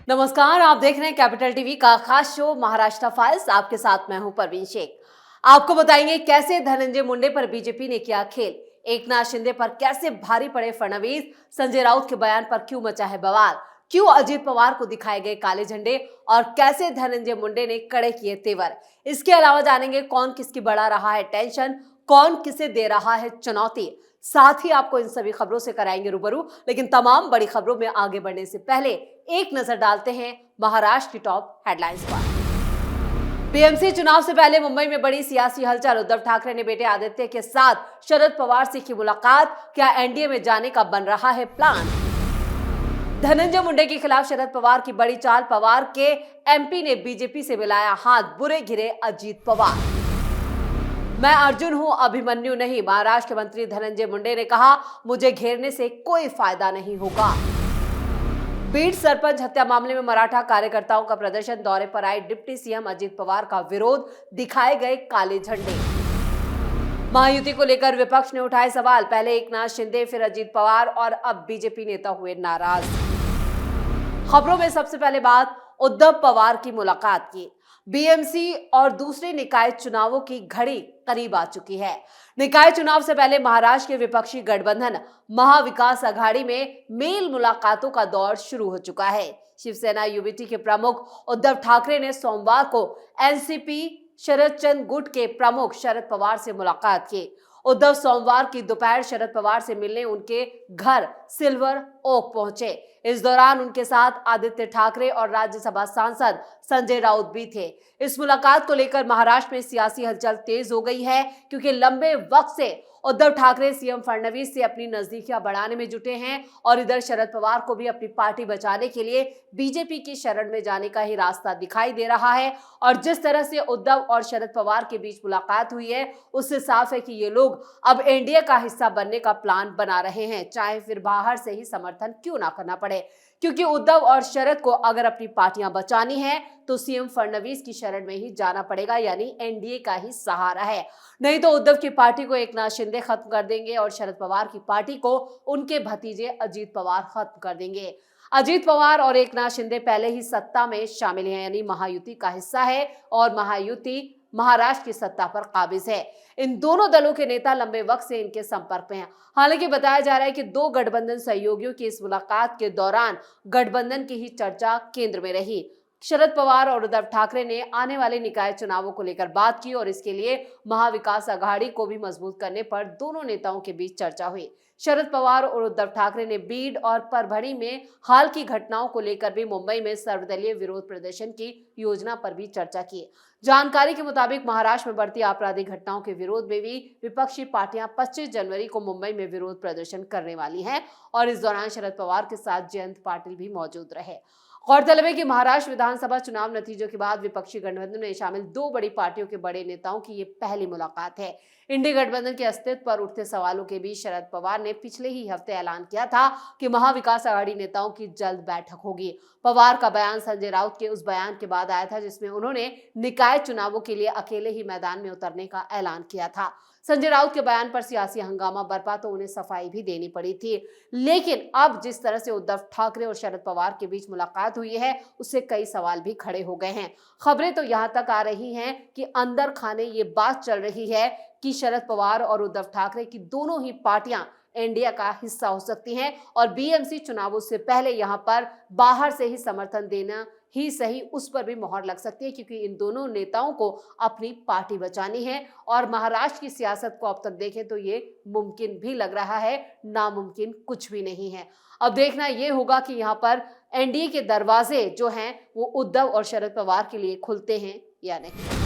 नमस्कार, आप देख रहे हैं कैपिटल टीवी का खास शो महाराष्ट्र फाइल्स। आपके साथ मैं हूं परवीन शेख। आपको बताएंगे कैसे धनंजय मुंडे पर बीजेपी ने किया खेल, एकनाथ शिंदे पर कैसे भारी पड़े फडणवीस, संजय राउत के बयान पर क्यों मचा है बवाल, क्यों अजीत पवार को दिखाए गए काले झंडे और कैसे धनंजय मुंडे ने कड़े किए तेवर। इसके अलावा जानेंगे कौन किसकी बढ़ा रहा है टेंशन, कौन किसे दे रहा है चुनौती। साथ ही आपको इन सभी खबरों से कराएंगे रूबरू। लेकिन तमाम बड़ी खबरों में आगे बढ़ने से पहले एक नजर डालते हैं महाराष्ट्र की टॉप हेडलाइंस पर। बीएमसी चुनाव से पहले मुंबई में बड़ी सियासी हलचल। उद्धव ठाकरे ने बेटे आदित्य के साथ शरद पवार से की मुलाकात, क्या एनडीए में जाने का बन रहा है प्लान। धनंजय मुंडे के खिलाफ शरद पवार की बड़ी चाल, पवार के एमपी ने बीजेपी से मिलाया हाथ, बुरे घिरे अजीत पवार। मैं अर्जुन हूं, अभिमन्यु नहीं, महाराष्ट्र के मंत्री धनंजय मुंडे ने कहा, मुझे घेरने से कोई फायदा नहीं होगा। बीड सरपंच हत्या मामले में मराठा कार्यकर्ताओं का प्रदर्शन, दौरे पर आए डिप्टी सीएम अजीत पवार का विरोध, दिखाए गए काले झंडे। महायुति को लेकर विपक्ष ने उठाए सवाल, पहले एकनाथ शिंदे फिर अजीत पवार और अब बीजेपी नेता हुए नाराज। खबरों में सबसे पहले बात उद्धव पवार की मुलाकात की। बीएमसी और दूसरे निकाय चुनावों की घड़ी करीब आ चुकी है। निकाय चुनाव से पहले महाराष्ट्र के विपक्षी गठबंधन महाविकास आघाड़ी में मेल मुलाकातों का दौर शुरू हो चुका है। शिवसेना यूबीटी के प्रमुख उद्धव ठाकरे ने सोमवार को एनसीपी शरद चंद्र गुट के प्रमुख शरद पवार से मुलाकात की। उद्धव सोमवार की दोपहर शरद पवार से मिलने उनके घर सिल्वर ओक पहुंचे। इस दौरान उनके साथ आदित्य ठाकरे और राज्यसभा सांसद संजय राउत भी थे। इस मुलाकात को लेकर महाराष्ट्र में सियासी हलचल तेज हो गई है, क्योंकि लंबे वक्त से उद्धव ठाकरे सीएम फडणवीस से अपनी नजदीकियां बढ़ाने में जुटे हैं और इधर शरद पवार को भी अपनी पार्टी बचाने के लिए बीजेपी की शरण में जाने का ही रास्ता दिखाई दे रहा है। और जिस तरह से उद्धव और शरद पवार के बीच मुलाकात हुई है, उससे साफ है कि ये लोग अब एनडीए का हिस्सा बनने का प्लान बना रहे हैं, चाहे फिर बाहर से ही समर्थन क्यों ना करना पड़े। क्योंकि उद्धव और शरद को अगर अपनी पार्टियां बचानी है तो सीएम फडणवीस की शरण में ही जाना पड़ेगा, यानी एनडीए का ही सहारा है। नहीं तो उद्धव की पार्टी को एकनाथ शिंदे खत्म कर देंगे और शरद पवार की पार्टी को उनके भतीजे अजीत पवार खत्म कर देंगे। अजीत पवार और एकनाथ शिंदे पहले ही सत्ता में शामिल हैं, यानी महायुति का हिस्सा है और महायुति महाराष्ट्र की सत्ता पर काबिज है। इन दोनों दलों के नेता लंबे वक्त से इनके संपर्क में हैं। हालांकि बताया जा रहा है कि दो गठबंधन सहयोगियों की इस मुलाकात के दौरान गठबंधन की ही चर्चा केंद्र में रही। शरद पवार और उद्धव ठाकरे ने आने वाले निकाय चुनावों को लेकर बात की और इसके लिए महाविकास आघाड़ी को भी मजबूत करने पर दोनों नेताओं के बीच चर्चा हुई। शरद पवार और उद्धव ठाकरे ने बीड और परभणी में हाल की घटनाओं को लेकर भी मुंबई में सर्वदलीय विरोध प्रदर्शन की योजना पर भी चर्चा की। जानकारी के मुताबिक महाराष्ट्र में बढ़ती आपराधिक घटनाओं के विरोध में भी विपक्षी पार्टियां 25 जनवरी को मुंबई में विरोध प्रदर्शन करने वाली हैं और इस दौरान शरद पवार के साथ जयंत पाटिल भी मौजूद रहे। गौरतलब है कि महाराष्ट्र विधानसभा चुनाव नतीजों के बाद विपक्षी गठबंधन में शामिल दो बड़ी पार्टियों के बड़े नेताओं की ये पहली मुलाकात है। इंडी गठबंधन के अस्तित्व पर उठते सवालों के बीच शरद पवार ने पिछले ही हफ्ते ऐलान किया था कि महाविकास आघाड़ी नेताओं की जल्द बैठक होगी। पवार का बयान संजय राउत के उस बयान के बाद आया था जिसमें उन्होंने निकाय चुनावों के लिए अकेले ही मैदान में उतरने का ऐलान किया था। संजय राउत के बयान पर सियासी हंगामा बरपा तो उन्हें सफाई भी देनी पड़ी थी। लेकिन अब जिस तरह से उद्धव ठाकरे और शरद पवार के बीच मुलाकात हुई है, उससे कई सवाल भी खड़े हो गए हैं। खबरें तो यहां तक आ रही हैं कि अंदर खाने ये बात चल रही है कि शरद पवार और उद्धव ठाकरे की दोनों ही पार्टियां एनडीए का हिस्सा हो सकती हैं और बीएमसी चुनावों से पहले यहां पर बाहर से ही समर्थन देना ही सही, उस पर भी मोहर लग सकती है, क्योंकि इन दोनों नेताओं को अपनी पार्टी बचानी है। और महाराष्ट्र की सियासत को अब तक देखें तो ये मुमकिन भी लग रहा है, नामुमकिन कुछ भी नहीं है। अब देखना ये होगा कि यहाँ पर एनडीए के दरवाजे जो हैं वो उद्धव और शरद पवार के लिए खुलते हैं या नहीं।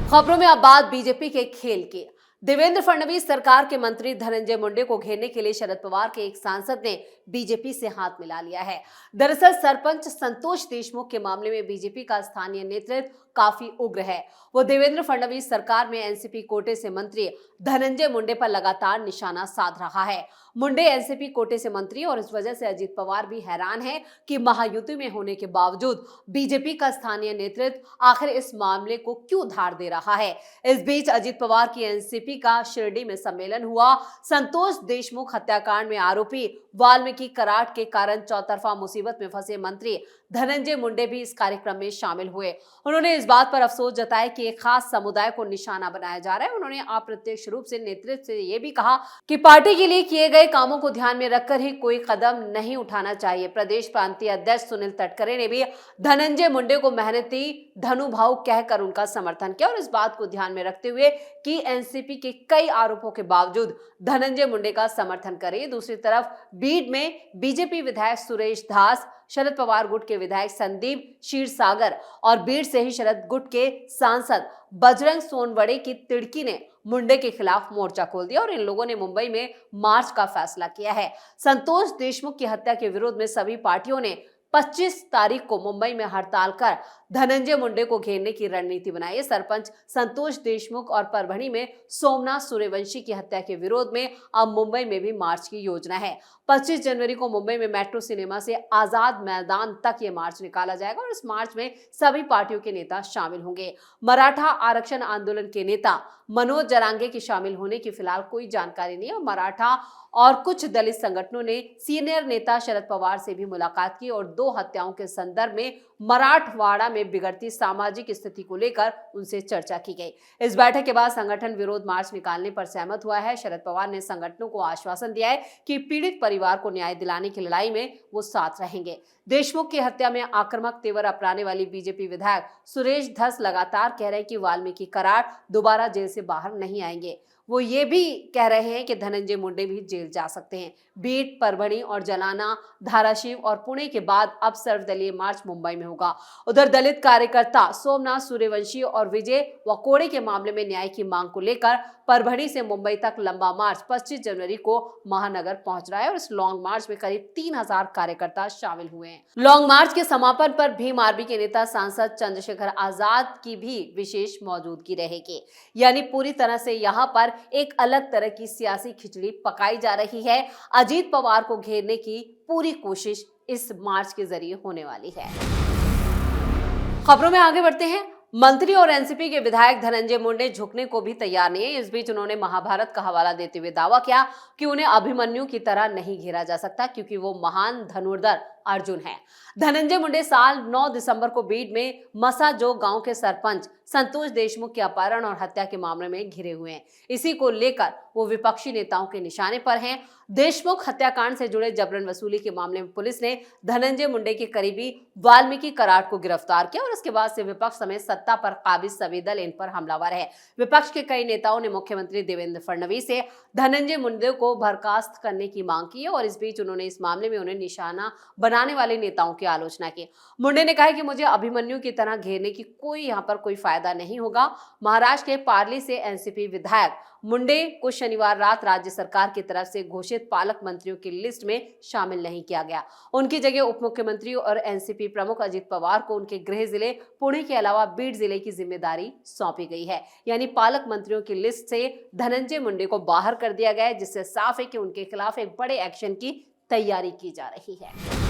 खबरों में अब बात बीजेपी के खेल की। देवेंद्र फडणवीस सरकार के मंत्री धनंजय मुंडे को घेरने के लिए शरद पवार के एक सांसद ने बीजेपी से हाथ मिला लिया है। दरअसल सरपंच संतोष देशमुख के मामले में बीजेपी का स्थानीय नेतृत्व काफी उग्र है। वो देवेंद्र फडणवीस सरकार में एनसीपी कोटे से मंत्री धनंजय मुंडे पर लगातार निशाना साध रहा है। मुंडे एनसीपी कोटे से मंत्री और इस वजह से अजीत पवार भी हैरान है कि महायुति में होने के बावजूद बीजेपी का स्थानीय नेतृत्व आखिर इस मामले को क्यों धार दे रहा है। इस बीच अजीत पवार की एनसीपी का शिरडी में सम्मेलन हुआ। संतोष देशमुख हत्याकांड में आरोपी वाल्मीकि कराड के कारण चौतरफा मुसीबत में फंसे मंत्री धनंजय मुंडे भी इस कार्यक्रम में शामिल हुए। उन्होंने इस बात पर अफसोस जताया कि एक खास समुदाय को निशाना बनाया जा रहा है। उन्होंने अप्रत्यक्ष रूप से नेतृत्व से यह भी कहा कि पार्टी के लिए किए गए कामों को ध्यान में रखकर ही कोई कदम नहीं उठाना चाहिए। प्रदेश प्रांतीय अध्यक्ष सुनील तटकरे ने भी धनंजय मुंडे को मेहनती धनुभाव कहकर उनका समर्थन किया और इस बात को ध्यान में रखते हुए कि एनसीपी के कई आरोपों के बावजूद धनंजय मुंडे का समर्थन करे। दूसरी तरफ बीड में बीजेपी विधायक सुरेश दास, शरद पवार गुट के विधायक संदीप क्षीरसागर और बीड से ही शरद गुट के सांसद बजरंग सोनवड़े की तिड़की ने मुंडे के खिलाफ मोर्चा खोल दिया और इन लोगों ने मुंबई में मार्च का फैसला किया है। संतोष देशमुख की हत्या के विरोध में सभी पार्टियों ने 25 तारीख को मुंबई में हड़ताल कर धनंजय मुंडे को घेरने की रणनीति बनाई है। सरपंच संतोष देशमुख और परभणी में सोमनाथ सूर्यवंशी की हत्या के विरोध में अब मुंबई में भी मार्च की योजना है। 25 जनवरी को मुंबई में मेट्रो सिनेमा से आजाद मैदान तक ये मार्च निकाला जाएगा और इस मार्च में सभी पार्टियों के नेता शामिल होंगे। मराठा आरक्षण आंदोलन के नेता मनोज जरांगे के शामिल होने की फिलहाल कोई जानकारी नहीं है और मराठा और कुछ दलित संगठनों ने सीनियर नेता शरद पवार से भी मुलाकात की और 2 हत्याओं के संदर्भ में मराठवाड़ा में बिगड़ती सामाजिक स्थिति को लेकर उनसे चर्चा की गई। इस बैठक के बाद संगठन विरोध मार्च निकालने पर सहमत हुआ है। शरद पवार ने संगठनों को आश्वासन दिया है कि पीड़ित परिवार को न्याय दिलाने की लड़ाई में वो साथ रहेंगे। देशमुख की हत्या में आक्रामक तेवर अपनाने वाली बीजेपी विधायक सुरेश धस लगातार कह रहे हैं कि वाल्मीकि कराड दोबारा जेल से बाहर नहीं आएंगे। वो ये भी कह रहे हैं कि धनंजय मुंडे भी जेल जा सकते हैं। बीड, परभणी और जलाना, धाराशिव और पुणे के बाद अब सर्वदलीय मार्च मुंबई में होगा। उधर दलित कार्यकर्ता सोमनाथ सूर्यवंशी और विजय वकोड़े के मामले में न्याय की मांग को लेकर परभणी से मुंबई तक लंबा मार्च 25 जनवरी को महानगर पहुंच रहा है और इस लॉन्ग मार्च में करीब 3000 कार्यकर्ता शामिल हुए हैं। लॉन्ग मार्च के समापन पर भीम आर्मी के नेता सांसद चंद्रशेखर आजाद की भी विशेष मौजूदगी रहेगी। यानी पूरी तरह से यहाँ पर एक अलग तरह की सियासी खिचड़ी पकाई जा रही है। अजीत पवार को घेरने की पूरी कोशिश इस मार्च के जरिए होने वाली है। खबरों में आगे बढ़ते हैं। मंत्री और एनसीपी के विधायक धनंजय मुंडे झुकने को भी तैयार नहीं है। इस बीच उन्होंने महाभारत का हवाला देते हुए दावा किया कि उन्हें अभिमन्यु की तरह नहीं घेरा जा सकता क्योंकि वो महान धनुर्धर अर्जुन है। धनंजय मुंडे साल 9 दिसंबर को बीड में मसाजोग गांव के सरपंच संतोष देशमुख के अपहरण और हत्या के मामले में घिरे हुए हैं। इसी को लेकर वो विपक्षी नेताओं के निशाने पर हैं। देशमुख हत्याकांड से जुड़े जबरन वसूली के मामले में पुलिस ने धनंजय मुंडे के करीबी वाल्मीकि कराड को गिरफ्तार किया और उसके बाद से विपक्ष समेत सत्ता पर काबिज सभी दल इन पर हमलावर है। विपक्ष के कई नेताओं ने मुख्यमंत्री देवेंद्र फडणवीस से धनंजय मुंडे को बर्खास्त करने की मांग की है और इस बीच उन्होंने इस मामले में उन्हें निशाना बनाने वाले नेताओं की आलोचना की। मुंडे ने कहा कि मुझे अभिमन्यु की तरह घेरने की यहाँ पर कोई फायदा नहीं होगा। महाराष्ट्र के पार्ली से एनसीपी विधायक मुंडे को शनिवार रात राज्य सरकार की तरफ से घोषित पालक मंत्रियों की लिस्ट में शामिल नहीं किया गया। उनकी जगह उप मुख्यमंत्री और एनसीपी प्रमुख अजित पवार को उनके गृह जिले पुणे के अलावा बीड जिले की जिम्मेदारी सौंपी गई है। यानी पालक मंत्रियों की लिस्ट से धनंजय मुंडे को बाहर कर दिया गया है, जिससे साफ है कि उनके खिलाफ एक बड़े एक्शन की तैयारी की जा रही है।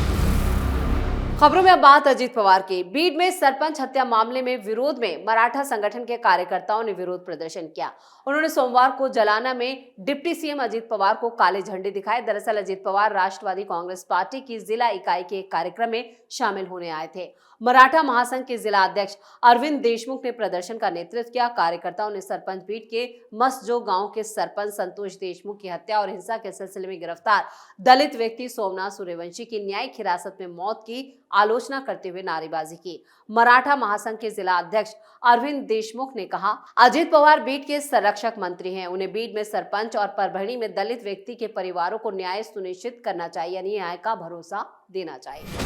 खबरों में अब बात अजीत पवार की। बीड में सरपंच हत्या मामले में विरोध में मराठा संगठन के कार्यकर्ताओं ने विरोध प्रदर्शन किया। उन्होंने सोमवार को जलाना में डिप्टी सीएम अजीत पवार को काले झंडे दिखाए। दरअसल अजीत पवार राष्ट्रवादी कांग्रेस पार्टी की जिला इकाई के एक कार्यक्रम में शामिल होने आए थे। मराठा महासंघ के जिला अध्यक्ष अरविंद देशमुख ने प्रदर्शन का नेतृत्व किया। कार्यकर्ताओं ने सरपंच बीड के मसजो गांव के सरपंच संतोष देशमुख की हत्या और हिंसा के सिलसिले में गिरफ्तार दलित व्यक्ति सोमनाथ सूर्यवंशी की न्यायिक हिरासत में मौत की आलोचना करते हुए नारेबाजी की। मराठा महासंघ के जिला अध्यक्ष अरविंद देशमुख ने कहा, अजीत पवार बीड के संरक्षक मंत्री हैं। उन्हें बीड में सरपंच और परभणी में दलित व्यक्ति के परिवारों को न्याय सुनिश्चित करना चाहिए, यानी न्याय का भरोसा देना चाहिए।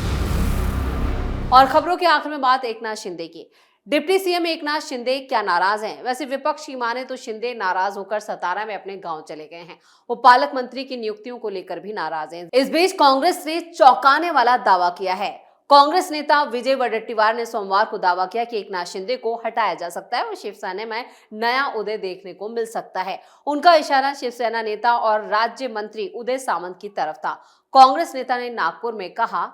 और खबरों के आखिर में बात एकनाथ शिंदे की। डिप्टी सीएम एकनाथ शिंदे क्या नाराज हैं? वैसे विपक्ष की माने तो शिंदे नाराज होकर सतारा में अपने गांव चले गए हैं। वो पालक मंत्री की नियुक्तियों को लेकर भी नाराज हैं। इस बीच कांग्रेस ने चौंकाने वाला दावा किया है। कांग्रेस नेता विजय वडेट्टीवार ने सोमवार को दावा किया कि एकनाथ शिंदे को हटाया जा सकता है और शिवसेना में नया उदय देखने को मिल सकता है। उनका इशारा शिवसेना नेता और राज्य मंत्री उदय सामंत की तरफ था। कांग्रेस नेता ने नागपुर में कहा,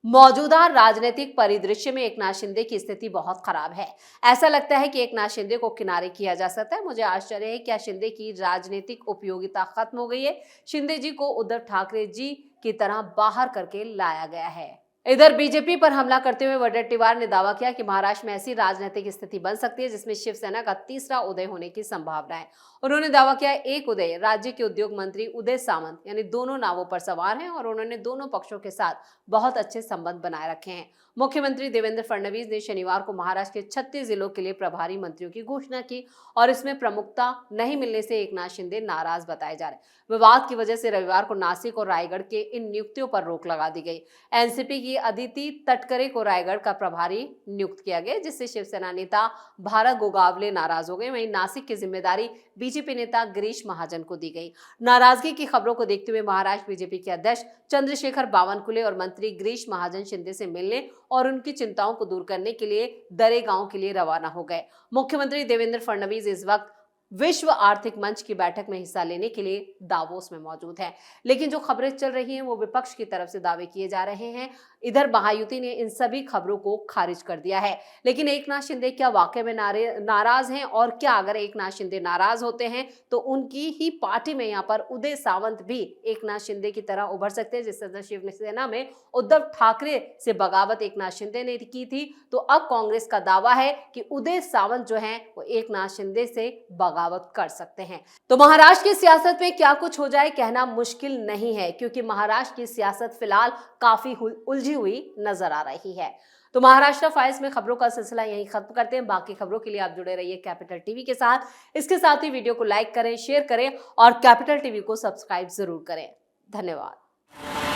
मौजूदा राजनीतिक परिदृश्य में एकनाथ शिंदे की स्थिति बहुत खराब है। ऐसा लगता है कि एकनाथ शिंदे को किनारे किया जा सकता है। मुझे आश्चर्य है, क्या शिंदे की राजनीतिक उपयोगिता खत्म हो गई है? शिंदे जी को उद्धव ठाकरे जी की तरह बाहर करके लाया गया है। इधर बीजेपी पर हमला करते हुए वडेट्टीवार ने दावा किया कि महाराष्ट्र में ऐसी राजनीतिक स्थिति बन सकती है जिसमें शिवसेना का तीसरा उदय होने की संभावना है। उन्होंने दावा किया, एक उदय राज्य के उद्योग मंत्री उदय सामंत यानी दोनों नावों पर सवार हैं और उन्होंने दोनों पक्षों के साथ बहुत अच्छे संबंध बनाए रखे हैं। मुख्यमंत्री देवेंद्र फडणवीस ने शनिवार को महाराष्ट्र के 36 जिलों के लिए प्रभारी मंत्रियों की घोषणा की और इसमें प्रमुखता नहीं मिलने से एकनाथ शिंदे नाराज बताए जा रहे। विवाद की वजह से रविवार को नासिक और रायगढ़ के इन नियुक्तियों पर रोक लगा दी गई। एनसीपी की अदिति तटकरे को रायगढ़ का प्रभारी नियुक्त किया गया, जिससे शिवसेना नेता भारत गोगावले नाराज हो गए। वहीं नासिक की जिम्मेदारी बीजेपी नेता गिरीश महाजन को दी गई। नाराजगी की खबरों को देखते हुए महाराष्ट्र बीजेपी के अध्यक्ष चंद्रशेखर बावनकुले और मंत्री गिरीश महाजन शिंदे से मिलने और उनकी चिंताओं को दूर करने के लिए दरेगांव के लिए रवाना हो गए। मुख्यमंत्री देवेंद्र फडणवीस इस वक्त विश्व आर्थिक मंच की बैठक में हिस्सा लेने के लिए दावोस में मौजूद है। लेकिन जो खबरें चल रही हैं वो विपक्ष की तरफ से दावे किए जा रहे हैं। इधर महायुति ने इन सभी खबरों को खारिज कर दिया है। लेकिन एकनाथ शिंदे क्या वाकई में नाराज हैं? और क्या अगर एकनाथ शिंदे नाराज होते हैं तो उनकी ही पार्टी में यहाँ पर उदय सामंत भी एकनाथ शिंदे की तरह उभर सकते हैं? जिस तरह शिवसेना में उद्धव ठाकरे से बगावत एकनाथ शिंदे ने की थी, तो अब कांग्रेस का दावा है कि उदय सामंत जो हैं वो एकनाथ शिंदे से बगावत कर सकते हैं। तो महाराष्ट्र की सियासत में क्या कुछ हो जाए कहना मुश्किल नहीं है, क्योंकि महाराष्ट्र की सियासत फिलहाल काफी उलझी हुई नजर आ रही है। तो महाराष्ट्र फाइल्स में खबरों का सिलसिला यहीं खत्म करते हैं। बाकी खबरों के लिए आप जुड़े रहिए कैपिटल टीवी के साथ। इसके साथ ही वीडियो को लाइक करें, शेयर करें और कैपिटल टीवी को सब्सक्राइब जरूर करें। धन्यवाद।